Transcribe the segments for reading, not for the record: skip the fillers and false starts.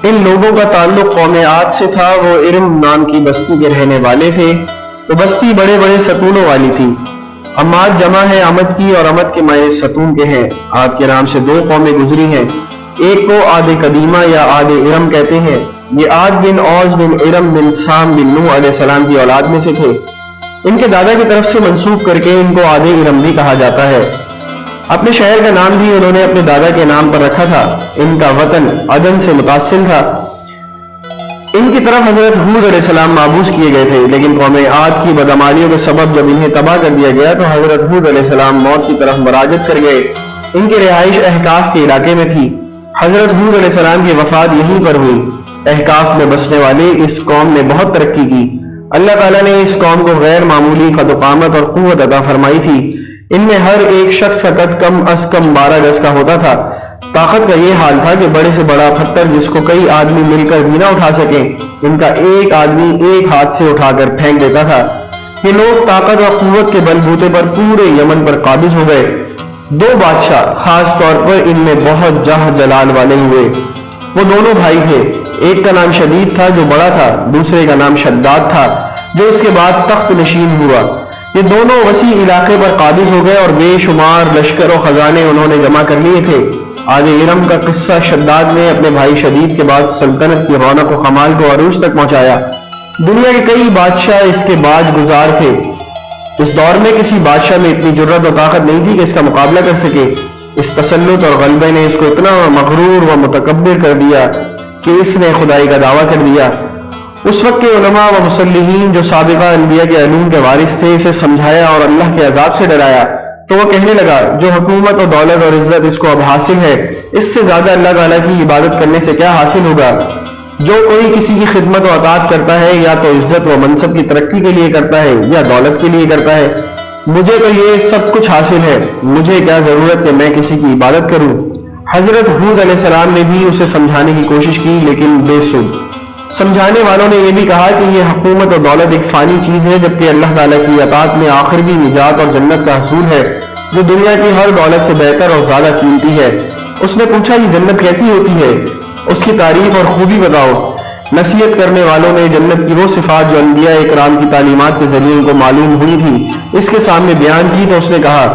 ان لوگوں کا تعلق قوم عاد سے تھا، وہ ارم نام کی بستی کے رہنے والے تھے۔ وہ بستی بڑے بڑے ستونوں والی تھی۔ اماد جمع ہے امد کی، اور امد کے معنی ستون کے ہیں۔ عاد کے نام سے دو قومیں گزری ہیں، ایک کو عاد قدیمہ یا عاد ارم کہتے ہیں۔ یہ عاد بن اوس بن ارم بن سام بن نوح علیہ السلام کی اولاد میں سے تھے۔ ان کے دادا کی طرف سے منسوب کر کے ان کو عاد ارم بھی کہا جاتا ہے۔ اپنے شہر کا نام بھی انہوں نے اپنے دادا کے نام پر رکھا تھا۔ ان کا وطن عدن سے متصل تھا۔ ان کی طرف حضرت ہود علیہ السلام مابعوث کیے گئے تھے، لیکن قوم عاد کی بدعمالیوں کے سبب جب انہیں تباہ کر دیا گیا تو حضرت ہود علیہ السلام موت کی طرف مراجعت کر گئے۔ ان کی رہائش احقاف کے علاقے میں تھی۔ حضرت ہود علیہ السلام کی وفات یہیں پر ہوئی۔ احقاف میں بسنے والے اس قوم نے بہت ترقی کی۔ اللہ تعالیٰ نے اس قوم کو غیر معمولی قد و قامت اور قوت عطا فرمائی تھی۔ ان میں ہر ایک شخص کا قد کم از کم 12 گز کا ہوتا تھا۔ طاقت کا یہ حال تھا کہ بڑے سے بڑا پتھر جس کو کئی آدمی مل کر بھی نہ اٹھا سکیں، ان کا ایک آدمی ایک ہاتھ سے اٹھا کر پھینک دیتا تھا۔ یہ لوگ طاقت و قوت کے بل بوتے پر پورے یمن پر قابض ہو گئے۔ دو بادشاہ خاص طور پر ان میں بہت جاہ جلال والے ہوئے۔ وہ دونوں بھائی تھے، ایک کا نام شدید تھا جو بڑا تھا، دوسرے کا نام شداد تھا جو اس کے بعد تخت نشین ہوا۔ یہ دونوں وسیع علاقے پر قابض ہو گئے اور بے شمار لشکر و خزانے انہوں نے جمع کر لیے تھے۔ عاد ارم کا قصہ شداد نے اپنے بھائی شدید کے بعد سلطنت کی رونق و کمال کو عروج تک پہنچایا۔ دنیا کے کئی بادشاہ اس کے باج گزار تھے۔ اس دور میں کسی بادشاہ میں اتنی جرأت و طاقت نہیں تھی کہ اس کا مقابلہ کر سکے۔ اس تسلط اور غلبے نے اس کو اتنا مغرور و متکبر کر دیا کہ اس نے خدائی کا دعویٰ کر دیا۔ اس وقت کے علماء و مصلحین جو سابقہ انبیاء کے علوم کے وارث تھے اسے سمجھایا اور اللہ کے عذاب سے ڈرایا، تو وہ کہنے لگا جو حکومت و دولت اور عزت اس کو اب حاصل ہے، اس سے زیادہ اللہ تعالیٰ کی عبادت کرنے سے کیا حاصل ہوگا؟ جو کوئی کسی کی خدمت و اطاعت کرتا ہے یا تو عزت و منصب کی ترقی کے لیے کرتا ہے یا دولت کے لیے کرتا ہے، مجھے تو یہ سب کچھ حاصل ہے، مجھے کیا ضرورت کہ میں کسی کی عبادت کروں؟ حضرت ہود علیہ السلام نے بھی اسے سمجھانے کی کوشش کی لیکن بے سود۔ سمجھانے والوں نے یہ بھی کہا کہ یہ حکومت و دولت ایک فانی چیز ہے، جبکہ اللہ تعالیٰ کی اطاعت میں آخروی نجات اور جنت کا حصول ہے جو دنیا کی ہر دولت سے بہتر اور زیادہ قیمتی ہے۔ اس نے پوچھا یہ جنت کیسی ہوتی ہے؟ اس کی تعریف اور خوبی بتاؤ۔ نصیحت کرنے والوں نے جنت کی وہ صفات جو انبیاء اکرام کی تعلیمات کے ذریعے ان کو معلوم ہوئی تھی اس کے سامنے بیان کی تو اس نے کہا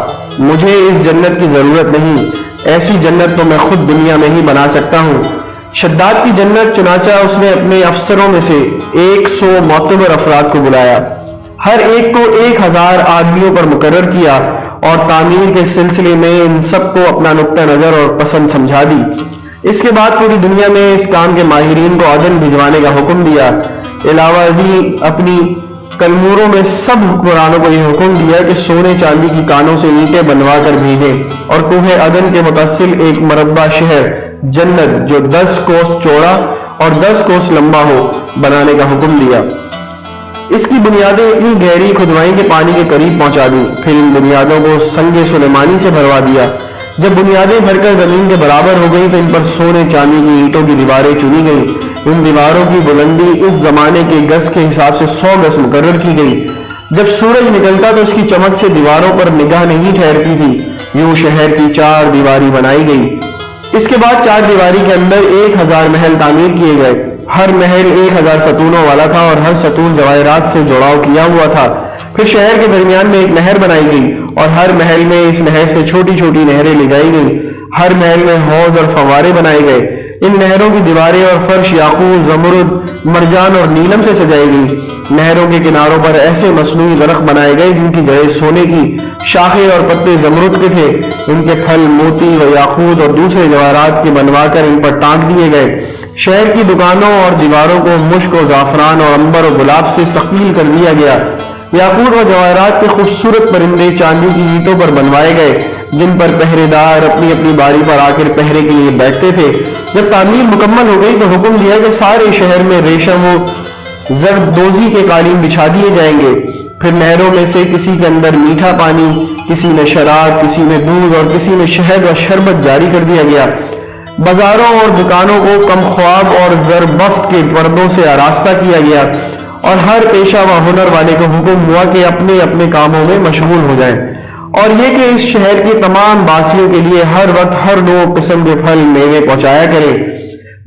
مجھے اس جنت کی ضرورت نہیں، ایسی جنت تو میں خود دنیا میں ہی بنا سکتا ہوں۔ شداد کی جنت، چنانچہ اس نے اپنے افسروں میں سے 100 معتبر افراد کو بلایا، ہر ایک کو 1000 آدمیوں پر مقرر کیا اور تعمیر کے سلسلے میں ان سب کو اپنا نقطہ نظر اور پسند سمجھا دی۔ اس کے بعد پوری دنیا میں اس کام کے ماہرین کو عدن بھجوانے کا حکم دیا۔ علاوہ ازیں اپنی کلموروں میں سب حکمرانوں کو یہ حکم دیا کہ سونے چاندی کی کانوں سے اینٹیں بنوا کر بھیجیں اور کوہ عدن کے متصل ایک مربع شہر جنت جو 10 کوس چوڑا اور 10 کوس لمبا ہو بنانے کا حکم دیا۔ اس کی بنیادیں اتنی گہری کھدوائیں کہ پانی کے قریب پہنچا دی، پھر ان بنیادوں کو سنگ سلیمانی سے بھروا دیا۔ جب بنیادیں بھر کر زمین کے برابر ہو گئی تو ان پر سونے چاندی کی اینٹوں کی دیواریں چنی گئیں۔ ان دیواروں کی بلندی اس زمانے کے گز کے حساب سے 100 گز مقرر کی گئی۔ جب سورج نکلتا تو اس کی چمک سے دیواروں پر نگاہ نہیں ٹھہرتی تھی۔ یوں شہر کی 4 دیواری بنائی گئی۔ اس کے بعد 4 دیواری کے اندر 1000 محل تعمیر کیے گئے۔ ہر محل 1000 ستونوں والا تھا اور ہر ستون جواہرات سے جوڑاؤ کیا ہوا تھا۔ پھر شہر کے درمیان میں ایک نہر بنائی گئی اور ہر محل میں اس نہر سے چھوٹی چھوٹی نہریں لے جائی گئیں۔ ہر محل میں حوض اور فوارے بنائے گئے۔ ان نہروں کی دیواریں اور فرش یاقوت، زمرد، مرجان اور نیلم سے سجائی گئی۔ نہروں کے کناروں پر ایسے مصنوعی درخت بنائے گئے جن کی جڑیں سونے کی، شاخیں اور پتے زمرد کے تھے۔ ان کے پھل موتی و یاقوت اور دوسرے جواہرات کے بنوا کر ان پر ٹانک دیے گئے۔ شہر کی دکانوں اور دیواروں کو مشک و زعفران اور عنبر و گلاب سے ثقیل کر دیا گیا۔ یاقوت و جواہرات کے خوبصورت پرندے چاندی کی اینٹوں پر بنوائے گئے جن پر پہرے دار اپنی اپنی باری پر آ کر پہرے کے لیے بیٹھتے تھے۔ جب تعمیر مکمل ہو گئی تو حکم دیا کہ سارے شہر میں ریشم و زردوزی کے قالین بچھا دیے جائیں گے۔ پھر نہروں میں سے کسی کے اندر میٹھا پانی، کسی میں شراب، کسی میں دودھ اور کسی میں شہد و شربت جاری کر دیا گیا۔ بازاروں اور دکانوں کو کم خواب اور زربفت کے پردوں سے آراستہ کیا گیا اور ہر پیشہ و ہنر والے کو حکم ہوا کہ اپنے اپنے کاموں میں مشغول ہو جائیں، اور یہ کہ اس شہر کے تمام باسیوں کے لیے ہر وقت ہر نوع قسم کے پھل میوے پہنچایا کرے۔